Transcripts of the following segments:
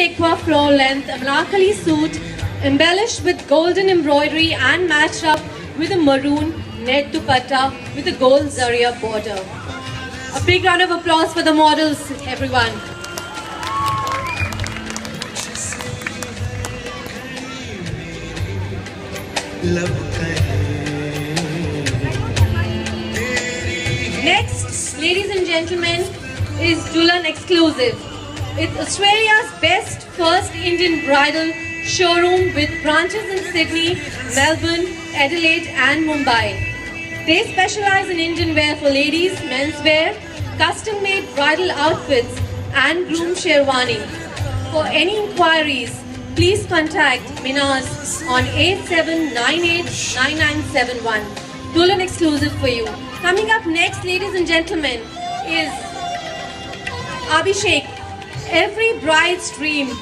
Aqua floor length Anarkali suit embellished with golden embroidery and matched up with a maroon net dupatta with a gold zaria border. A big round of applause for the models, everyone. Next, ladies and gentlemen, is Dulhan Exclusive. It's Australia's best first Indian bridal showroom with branches in Sydney, Melbourne, Adelaide and Mumbai. They specialize in Indian wear for ladies, menswear, custom-made bridal outfits and groom sherwani. For any inquiries, please contact Minaz on 87989971. Dulhan Exclusive for you. Coming up next, ladies and gentlemen, is Abhishek. Every bride's dream,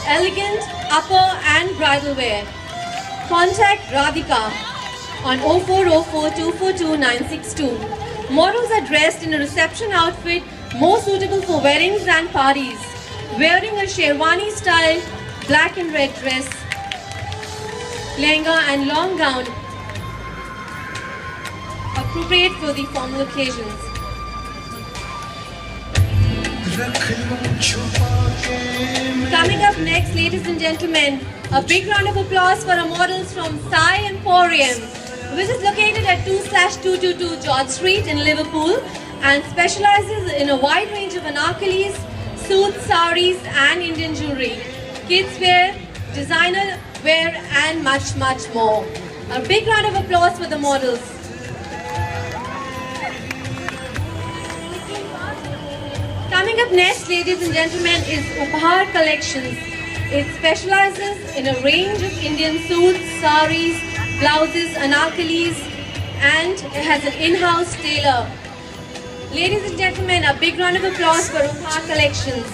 elegant upper and bridal wear. Contact Radhika on 0404242962. Models are dressed in a reception outfit more suitable for weddings and parties, wearing a sherwani style black and red dress, lehenga and long gown appropriate for the formal occasions. Coming up next, ladies and gentlemen, a big round of applause for our models from Sai Emporium, which is located at 2/222 George Street in Liverpool and specializes in a wide range of anarkalis, suits, saris and Indian jewelry, kids wear, designer wear and much more. A big round of applause for the models. Coming up next, ladies and gentlemen, is Upahar Collections. It specializes in a range of Indian suits, saris, blouses, anarkalis, and it has an in-house tailor. Ladies and gentlemen, a big round of applause for Upahar Collections.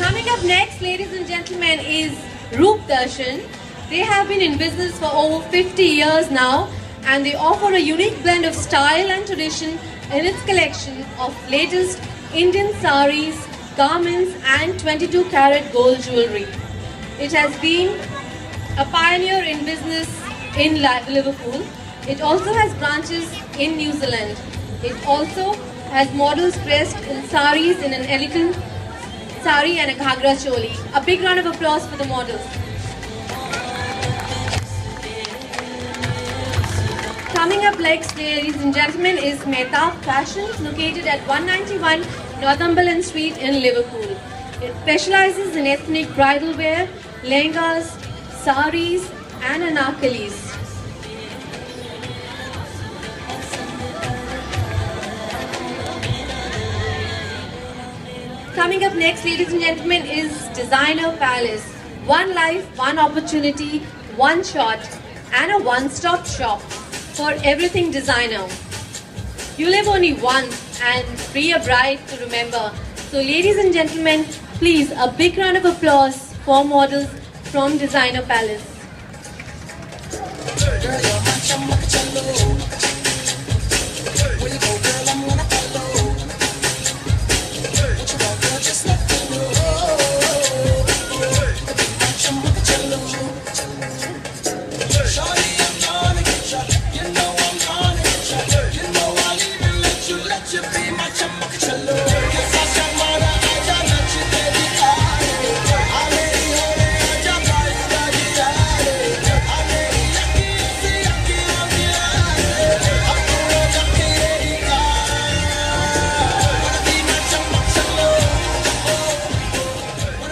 Coming up next, ladies and gentlemen, is Roop Darshan. They have been in business for over 50 years now, and they offer a unique blend of style and tradition in its collection of latest Indian saris, garments and 22-carat gold jewelry. It has been a pioneer in business in Liverpool. It also has branches in New Zealand. It also has models dressed in saris in an elegant sari and a ghagra choli. A big round of applause for the models. Coming up next, ladies and gentlemen, is Mehtab Fashions, located at 191 Northumberland Street in Liverpool. It specializes in ethnic bridal wear, lehengas, saris and anarkalis. Coming up next, ladies and gentlemen, is Designer Palace. One life, one opportunity, one shot and a one-stop shop for everything designer. You live only once and be a bride to remember. So ladies and gentlemen, please a big round of applause for models from Designer Palace.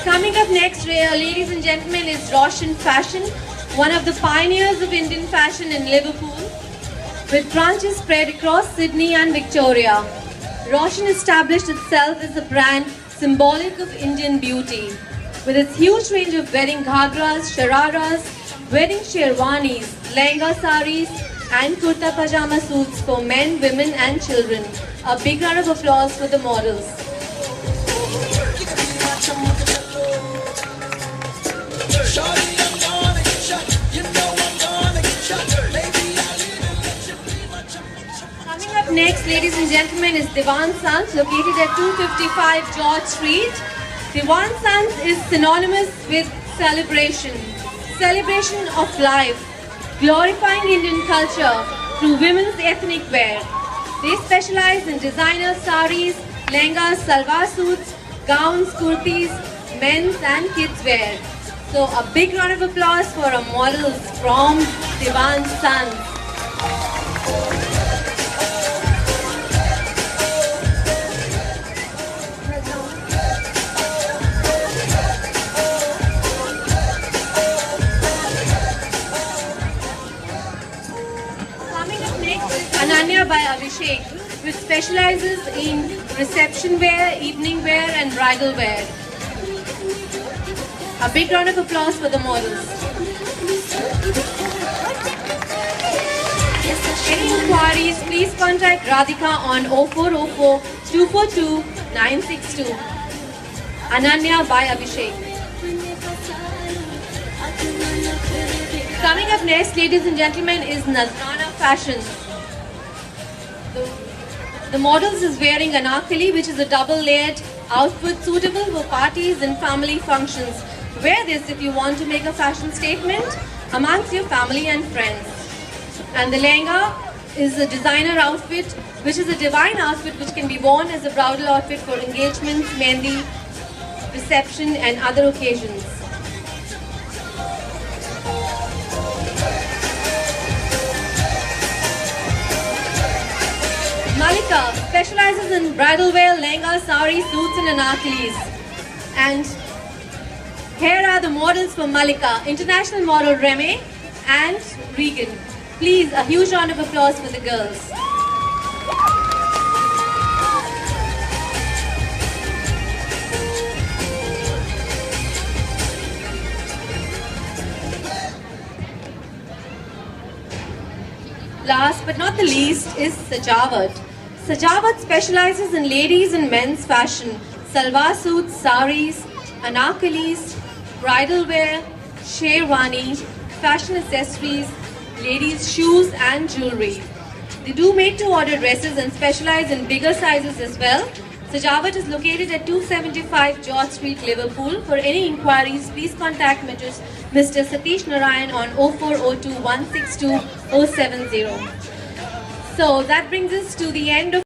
Coming up next, ladies and gentlemen, is Roshan Fashion, one of the pioneers of Indian fashion in Liverpool, with branches spread across Sydney and Victoria. Roshan established itself as a brand symbolic of Indian beauty, with its huge range of wedding ghagras, shararas, wedding sherwanis, lehenga saris, and kurta pajama suits for men, women, and children. A big round of applause for the models. Coming up next, ladies and gentlemen, is Diwan Sons, located at 255 George Street. Diwan Sons is synonymous with celebration. Celebration of life, glorifying Indian culture through women's ethnic wear. They specialize in designer saris, lehengas, salwar suits, gowns, kurtis, men's and kids wear. So a big round of applause for our models from Diwan Sons. Ananya by Abhishek, which specializes in reception wear, evening wear and bridal wear. A big round of applause for the models. Any inquiries, please contact Radhika on 0404 242 962. Ananya by Abhishek. Coming up next, ladies and gentlemen, is Nazrana Fashions. The models is wearing anarkali, which is a double-layered outfit suitable for parties and family functions. Wear this if you want to make a fashion statement amongst your family and friends. And the lehenga is a designer outfit, which is a divine outfit which can be worn as a bridal outfit for engagements, mehndi, reception and other occasions. Malika specializes in bridal wear, lehengas, saris, suits and anarkalis. And here are the models for Malika, international model Reme and Regan. Please, a huge round of applause for the girls. Last but not the least is Sajavat. Sajavat specializes in ladies and men's fashion, salwar suits, saris, anarkalis, bridal wear, sherwani, fashion accessories, ladies' shoes and jewelry. They do made-to-order dresses and specialize in bigger sizes as well. Sajavat is located at 275 George Street, Liverpool. For any inquiries, please contact Mr. Satish Narayan on 0402 162 070. So that brings us to the end of